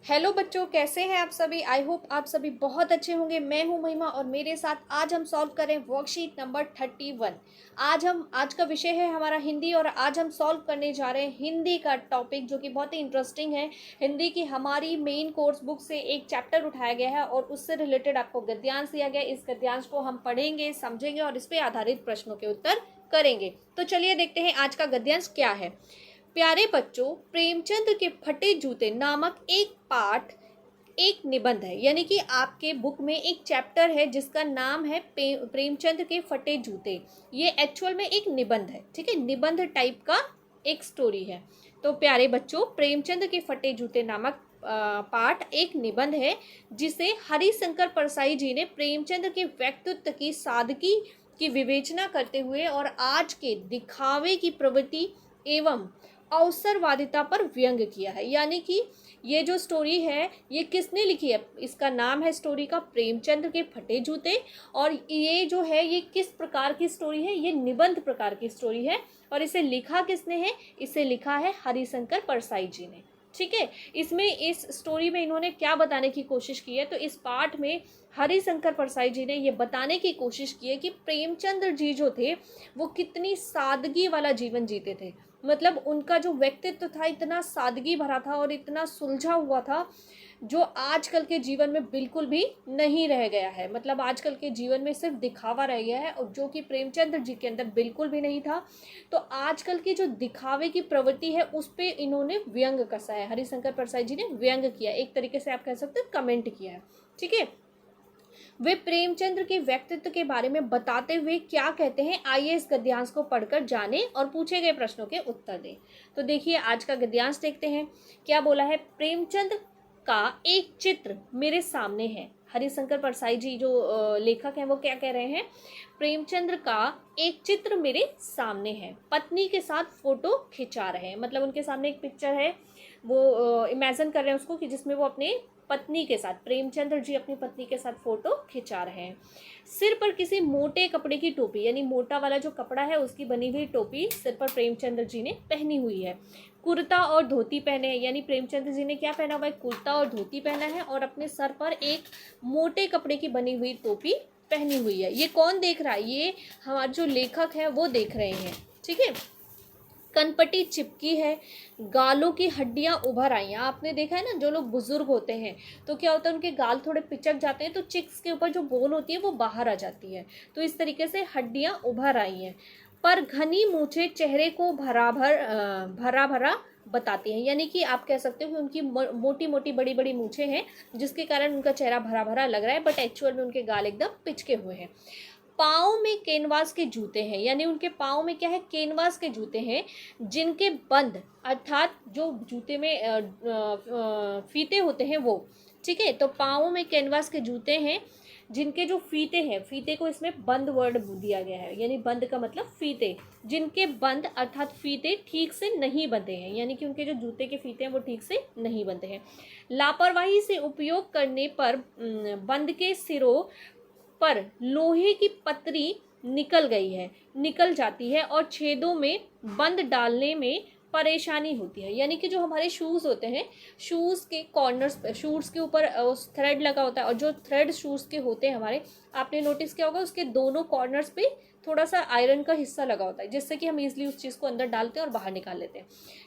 Hello बच्चों, कैसे हैं आप सभी। आई होप आप सभी बहुत अच्छे होंगे। मैं हूं महिमा और मेरे साथ आज हम सॉल्व करें वर्कशीट नंबर 31। आज का विषय है हमारा हिंदी और आज हम सॉल्व करने जा रहे हैं हिंदी का टॉपिक जो कि बहुत ही इंटरेस्टिंग है। हिंदी की हमारी मेन कोर्स बुक से एक चैप्टर उठाया गया है और उससे रिलेटेड आपको गद्यांश दिया गया है। इस गद्यांश को हम पढ़ेंगे, समझेंगे और इस पर आधारित प्रश्नों के उत्तर करेंगे। तो चलिए देखते हैं आज का गद्यांश क्या है। प्यारे बच्चों, प्रेमचंद के फटे जूते नामक एक पाठ एक निबंध है। यानी कि आपके बुक में एक चैप्टर है जिसका नाम है प्रेमचंद के फटे जूते। ये एक्चुअल में एक निबंध है, ठीक है, निबंध टाइप का एक स्टोरी है। तो प्यारे बच्चों, प्रेमचंद के फटे जूते नामक पाठ एक निबंध है जिसे हरिशंकर परसाई जी ने प्रेमचंद के व्यक्तित्व की सादगी की विवेचना करते हुए और आज के दिखावे की प्रवृत्ति एवं अवसरवादिता पर व्यंग किया है। यानी कि ये जो स्टोरी है ये किसने लिखी है, इसका नाम है स्टोरी का प्रेमचंद के फटे जूते। और ये जो है ये किस प्रकार की स्टोरी है, ये निबंध प्रकार की स्टोरी है। और इसे लिखा किसने है, इसे लिखा है हरिशंकर परसाई जी ने, ठीक है। इसमें इस स्टोरी में इन्होंने क्या बताने की कोशिश की है, तो इस पाठ में हरिशंकर परसाई जी ने ये बताने की कोशिश की है कि प्रेमचंद जी जो थे वो कितनी सादगी वाला जीवन जीते थे। मतलब उनका जो व्यक्तित्व था इतना सादगी भरा था और इतना सुलझा हुआ था जो आजकल के जीवन में बिल्कुल भी नहीं रह गया है। मतलब आजकल के जीवन में सिर्फ दिखावा रह गया है और जो कि प्रेमचंद जी के अंदर बिल्कुल भी नहीं था। तो आजकल की जो दिखावे की प्रवृत्ति है उस पर इन्होंने व्यंग कसा है। हरिशंकर परसाई जी ने व्यंग किया, एक तरीके से आप कह सकते हैं कमेंट किया है, ठीक है। वे प्रेमचंद्र के व्यक्तित्व के बारे में बताते हुए क्या कहते हैं, आइए इस गद्यांश को पढ़कर जाने और पूछे गए प्रश्नों के उत्तर दें। तो देखिए आज का गद्यांश देखते हैं क्या बोला है। प्रेमचंद का एक चित्र मेरे सामने है। हरिशंकर परसाई जी जो लेखक हैं वो क्या कह रहे हैं, प्रेमचंद्र का एक चित्र मेरे सामने है। पत्नी के साथ फोटो खिंचा रहे हैं, मतलब उनके सामने एक पिक्चर है, वो इमेजिन कर रहे हैं उसको कि जिसमें वो अपने पत्नी के साथ, प्रेमचंद्र जी अपनी पत्नी के साथ फोटो खिंचा रहे हैं। सिर पर किसी मोटे कपड़े की टोपी, यानी मोटा वाला जो कपड़ा है उसकी बनी हुई टोपी सिर पर प्रेमचंद्र जी ने पहनी हुई है। कुर्ता और धोती पहने हैं, यानी प्रेमचंद्र जी ने क्या पहना हुआ है, कुर्ता और धोती पहना है और अपने सर पर एक मोटे कपड़े की बनी हुई टोपी पहनी हुई है। ये कौन देख रहा है, ये हमारे जो लेखक है वो देख रहे हैं, ठीक है। कनपटी चिपकी है, गालों की हड्डियां उभर आई हैं। आपने देखा है ना, जो लोग बुजुर्ग होते हैं तो क्या होता है, उनके गाल थोड़े पिचक जाते हैं तो चिक्स के ऊपर जो बोन होती है वो बाहर आ जाती है। तो इस तरीके से हड्डियां उभर आई हैं। पर घनी मूछें चेहरे को भरा भरा बताती हैं। यानी कि आप कह सकते हो कि उनकी मोटी मोटी बड़ी बड़ी मूछें हैं जिसके कारण उनका चेहरा भरा भरा लग रहा है, बट एक्चुअल में उनके गाल एकदम पिचके हुए हैं। पाँव में कैनवास के जूते हैं, यानी उनके पाँव में क्या है, कैनवास के जूते हैं जिनके बंद, अर्थात जो जूते में फीते होते हैं वो, ठीक है। तो पाँव में कैनवास के जूते हैं जिनके जो फीते हैं, फीते को इसमें बंद वर्ड दिया गया है, यानी बंद का मतलब फीते, जिनके बंद अर्थात फीते ठीक से नहीं बंधे हैं, यानी कि उनके जो जूते के फीते हैं वो ठीक से नहीं बंधे हैं। लापरवाही से उपयोग करने पर बंद के सिरों पर लोहे की पतरी निकल जाती है और छेदों में बंद डालने में परेशानी होती है। यानी कि जो हमारे शूज़ होते हैं, शूज़ के कॉर्नर्स पे, शूज़ के ऊपर थ्रेड लगा होता है और जो थ्रेड शूज़ के होते हैं हमारे, आपने नोटिस किया होगा उसके दोनों कॉर्नर्स पे थोड़ा सा आयरन का हिस्सा लगा होता है जिससे कि हम इजीली उस चीज़ को अंदर डालते हैं और बाहर निकाल लेते हैं,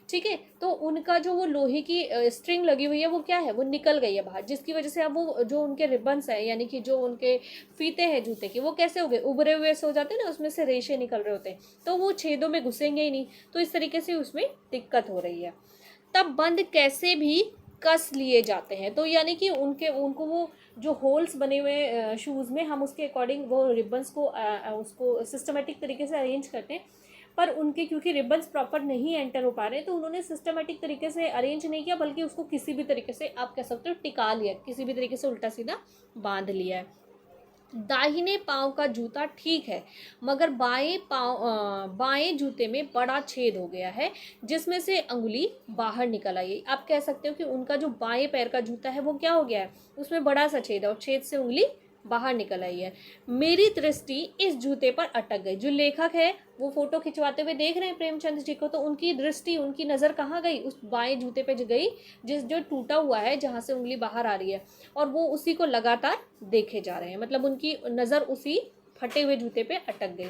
ठीक है। तो उनका जो वो लोहे की स्ट्रिंग लगी हुई है वो क्या है, वो निकल गई है बाहर, जिसकी वजह से अब वो जो उनके रिबन्स है, यानी कि जो उनके फीते हैं जूते के, वो कैसे हो गए, उभरे हुए से हो जाते हैं ना, उसमें से रेशे निकल रहे होते हैं, तो वो छेदों में घुसेंगे ही नहीं। तो इस तरीके से उसमें दिक्कत हो रही है। तब बंद कैसे भी कस लिए जाते हैं, तो यानी कि उनको वो जो होल्स बने हुए शूज़ में, हम उसके अकॉर्डिंग वो रिबन्स को उसको सिस्टमेटिक तरीके से अरेंज करते हैं, पर उनके क्योंकि रिबन्स प्रॉपर नहीं एंटर हो पा रहे तो उन्होंने सिस्टमेटिक तरीके से अरेंज नहीं किया, बल्कि उसको किसी भी तरीके से आप कह सकते हो टिका लिया, किसी भी तरीके से उल्टा सीधा बांध लिया है। दाहिने पांव का जूता ठीक है मगर बाएं जूते में बड़ा छेद हो गया है जिसमें से अंगुली बाहर निकल आई। आप कह सकते हो कि उनका जो बाएं पैर का जूता है वो क्या हो गया है, उसमें बड़ा सा छेद है और छेद से उंगली बाहर निकल आई है। मेरी दृष्टि इस जूते पर अटक गई। जो लेखक है वो फोटो खिंचवाते हुए देख रहे हैं प्रेमचंद जी को, तो उनकी दृष्टि, उनकी नज़र कहाँ गई? उस बाएं जूते पे गई जो टूटा हुआ है, जहाँ से उंगली बाहर आ रही है, और वो उसी को लगातार देखे जा रहे हैं। मतलब उनकी नज़र उसी फटे हुए जूते पे अटक गई।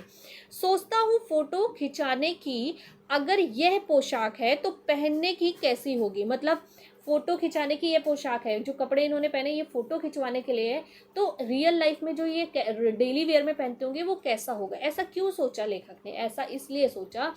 सोचता हूँ फोटो खिंचाने की अगर यह पोशाक है तो पहनने की कैसी होगी। मतलब फोटो खिंचाने की ये पोशाक है, जो कपड़े इन्होंने पहने ये फोटो खिंचवाने के लिए है, तो रियल लाइफ में जो ये डेली वेयर में पहनते होंगे वो कैसा होगा। ऐसा क्यों सोचा लेखक ने? ऐसा इसलिए सोचा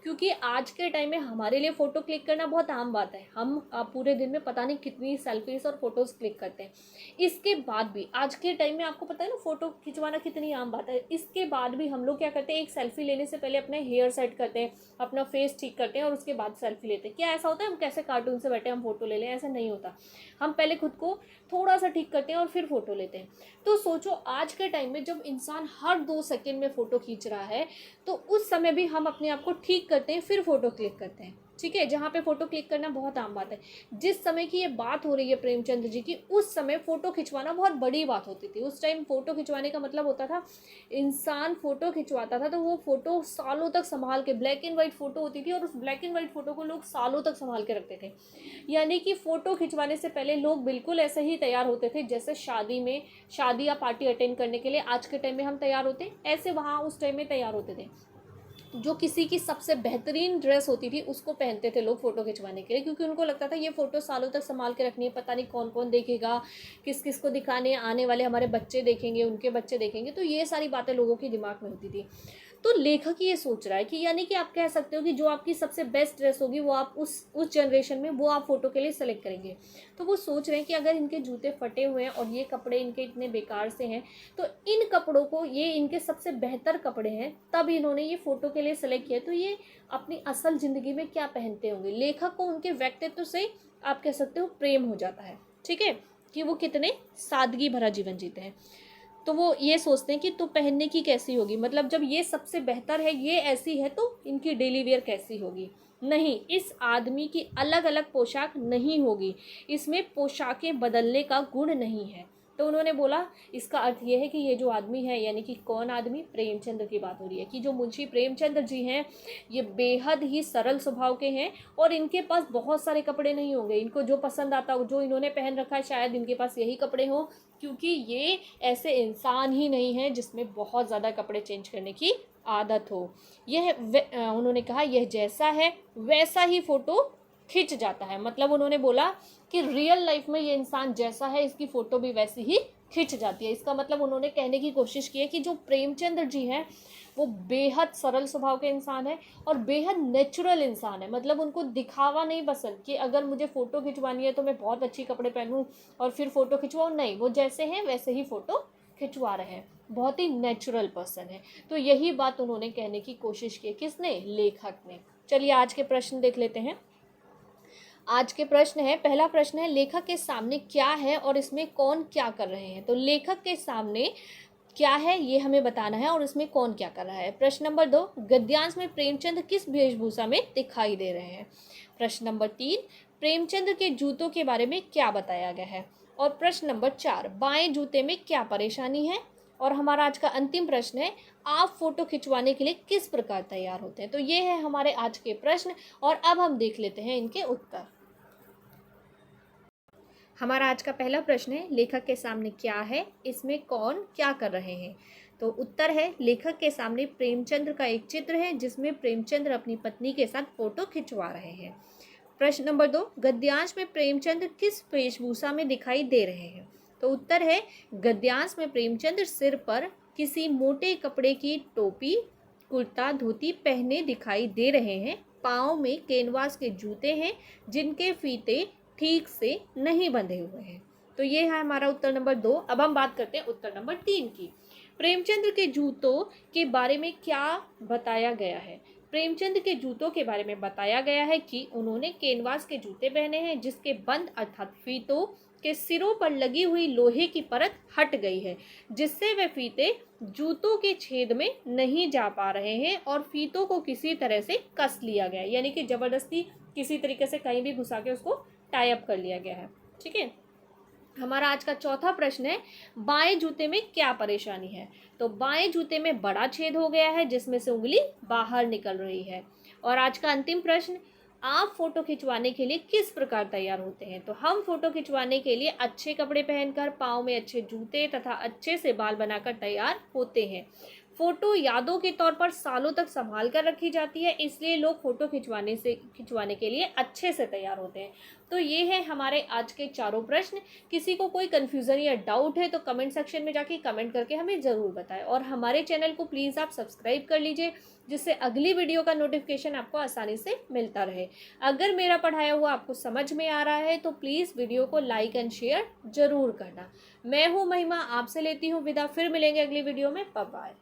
क्योंकि आज के टाइम में हमारे लिए फ़ोटो क्लिक करना बहुत आम बात है। हम पूरे दिन में पता नहीं कितनी सेल्फीज और फोटोज़ क्लिक करते हैं। इसके बाद भी आज के टाइम में आपको पता है ना फ़ोटो खिंचवाना कितनी आम बात है। इसके बाद भी हम लोग क्या करते हैं, एक सेल्फी लेने से पहले अपने हेयर सेट करते हैं, अपना फेस ठीक करते हैं और उसके बाद सेल्फी लेते हैं। क्या ऐसा होता है हम कैसे कार्टून से बैठे हम फोटो ले लें? ऐसा नहीं होता। हम पहले खुद को थोड़ा सा ठीक करते हैं और फिर फोटो लेते हैं। तो सोचो आज के टाइम में जब इंसान हर 2 सेकंड में फ़ोटो खींच रहा है, तो उस समय भी हम अपने आप को ठीक करते हैं, फिर फ़ोटो क्लिक करते हैं। ठीक है, जहाँ पे फ़ोटो क्लिक करना बहुत आम बात है। जिस समय की ये बात हो रही है प्रेमचंद जी की, उस समय फ़ोटो खिंचवाना बहुत बड़ी बात होती थी। उस टाइम फ़ोटो खिंचवाने का मतलब होता था, इंसान फ़ोटो खिंचवाता था तो वो फ़ोटो सालों तक संभाल के, ब्लैक एंड वाइट फ़ोटो होती थी और उस ब्लैक एंड वाइट फ़ोटो को लोग सालों तक संभाल के रखते थे। यानी कि फ़ोटो खिंचवाने से पहले लोग बिल्कुल ऐसे ही तैयार होते थे जैसे शादी या पार्टी अटेंड करने के लिए आज के टाइम में हम तैयार होते हैं, ऐसे वहाँ उस टाइम में तैयार होते थे। जो किसी की सबसे बेहतरीन ड्रेस होती थी उसको पहनते थे लोग फ़ोटो खिंचवाने के लिए, क्योंकि उनको लगता था ये फ़ोटो सालों तक संभाल के रखनी है, पता नहीं कौन कौन देखेगा, किस किस को दिखाने, आने वाले हमारे बच्चे देखेंगे, उनके बच्चे देखेंगे। तो ये सारी बातें लोगों के दिमाग में होती थी। तो लेखक ये सोच रहा है कि यानी कि आप कह सकते हो कि जो आपकी सबसे बेस्ट ड्रेस होगी वो आप उस जनरेशन में वो आप फ़ोटो के लिए सेलेक्ट करेंगे। तो वो सोच रहे हैं कि अगर इनके जूते फटे हुए हैं और ये कपड़े इनके इतने बेकार से हैं, तो इन कपड़ों को, ये इनके सबसे बेहतर कपड़े हैं, तब इन्होंने ये फ़ोटो के लिए सेलेक्ट किया, तो ये अपनी असल ज़िंदगी में क्या पहनते होंगे। लेखक को उनके व्यक्तित्व से आप कह सकते हो प्रेम हो जाता है। ठीक है, कि वो कितने सादगी भरा जीवन जीते हैं। तो वो ये सोचते हैं कि तो पहनने की कैसी होगी। मतलब जब ये सबसे बेहतर है, ये ऐसी है, तो इनकी डेली वेयर कैसी होगी। नहीं, इस आदमी की अलग अलग पोशाक नहीं होगी, इसमें पोशाकें बदलने का गुण नहीं है। तो उन्होंने बोला इसका अर्थ ये है कि ये जो आदमी है, यानी कि कौन आदमी, प्रेमचंद की बात हो रही है, कि जो मुंशी प्रेमचंद जी हैं ये बेहद ही सरल स्वभाव के हैं और इनके पास बहुत सारे कपड़े नहीं होंगे। इनको जो पसंद आता हो, जो इन्होंने पहन रखा है, शायद इनके पास यही कपड़े हों, क्योंकि ये ऐसे इंसान ही नहीं है जिसमें बहुत ज़्यादा कपड़े चेंज करने की आदत हो। उन्होंने कहा यह जैसा है वैसा ही फ़ोटो खिंच जाता है। मतलब उन्होंने बोला कि रियल लाइफ में ये इंसान जैसा है इसकी फ़ोटो भी वैसी ही खिंच जाती है। इसका मतलब उन्होंने कहने की कोशिश की है कि जो प्रेमचंद जी हैं वो बेहद सरल स्वभाव के इंसान है और बेहद नेचुरल इंसान है। मतलब उनको दिखावा नहीं पसंद कि अगर मुझे फ़ोटो खिंचवानी है तो मैं बहुत अच्छी कपड़े पहनूं और फिर फ़ोटो खिंचवाऊँ, नहीं, वो जैसे हैं वैसे ही फ़ोटो खिंचवा रहे हैं। बहुत ही नेचुरल पर्सन है। तो यही बात उन्होंने कहने की कोशिश की। किसने? लेखक ने। चलिए आज के प्रश्न देख लेते हैं। आज के प्रश्न है, पहला प्रश्न है लेखक के सामने क्या है और इसमें कौन क्या कर रहे हैं। तो लेखक के सामने क्या है ये हमें बताना है और इसमें कौन क्या कर रहा है। प्रश्न नंबर 2, गद्यांश में प्रेमचंद किस वेशभूषा में दिखाई दे रहे हैं। प्रश्न नंबर 3, प्रेमचंद के जूतों के बारे में क्या बताया गया है। और प्रश्न नंबर 4, बाएं जूते में क्या परेशानी है। और हमारा आज का अंतिम प्रश्न है, आप फोटो खिंचवाने के लिए किस प्रकार तैयार होते हैं। तो ये है हमारे आज के प्रश्न और अब हम देख लेते हैं इनके उत्तर। हमारा आज का पहला प्रश्न है, लेखक के सामने क्या है, इसमें कौन क्या कर रहे हैं। तो उत्तर है, लेखक के सामने प्रेमचंद्र का एक चित्र है जिसमें प्रेमचंद्र अपनी पत्नी के साथ फोटो खिंचवा रहे हैं। प्रश्न नंबर 2, गद्यांश में प्रेमचंद्र किस वेशभूषा में दिखाई दे रहे हैं। तो उत्तर है, गद्यांश में प्रेमचंद्र सिर पर किसी मोटे कपड़े की टोपी, कुर्ता धोती पहने दिखाई दे रहे हैं। पाँव में कैनवास के जूते हैं जिनके फीते ठीक से नहीं बंधे हुए हैं। तो ये है हमारा उत्तर नंबर 2। अब हम बात करते हैं उत्तर नंबर 3 की। प्रेमचंद के जूतों के बारे में क्या बताया गया है। प्रेमचंद के जूतों के बारे में बताया गया है कि उन्होंने कैनवास के जूते पहने हैं जिसके बंद अर्थात फीतों के सिरों पर लगी हुई लोहे की परत हट गई है, जिससे वे फीते जूतों के छेद में नहीं जा पा रहे हैं और फीतों को किसी तरह से कस लिया गया है, यानी कि जबरदस्ती किसी तरीके से कहीं भी घुसा के उसको टाई अप कर लिया गया है। ठीक है, हमारा आज का चौथा प्रश्न है, बाएं जूते में क्या परेशानी है? तो बाएं जूते में बड़ा छेद हो गया है जिसमें से उंगली बाहर निकल रही है। और आज का अंतिम प्रश्न, आप फोटो खिंचवाने के लिए किस प्रकार तैयार होते हैं? तो हम फोटो खिंचवाने के लिए अच्छे कपड़े पहनकर, पाँव में अच्छे जूते तथा अच्छे से बाल बनाकर तैयार होते हैं। फोटो यादों के तौर पर सालों तक संभाल कर रखी जाती है, इसलिए लोग फोटो खिंचवाने के लिए अच्छे से तैयार होते हैं। तो ये है हमारे आज के चारों प्रश्न। किसी को कोई कन्फ्यूज़न या डाउट है तो कमेंट सेक्शन में जाके कमेंट करके हमें ज़रूर बताएं, और हमारे चैनल को प्लीज़ आप सब्सक्राइब कर लीजिए, जिससे अगली वीडियो का नोटिफिकेशन आपको आसानी से मिलता रहे। अगर मेरा पढ़ाया हुआ आपको समझ में आ रहा है तो प्लीज़ वीडियो को लाइक एंड शेयर ज़रूर करना। मैं हूँ महिमा, आपसे लेती हूँ विदा, फिर मिलेंगे अगली वीडियो में। Bye bye.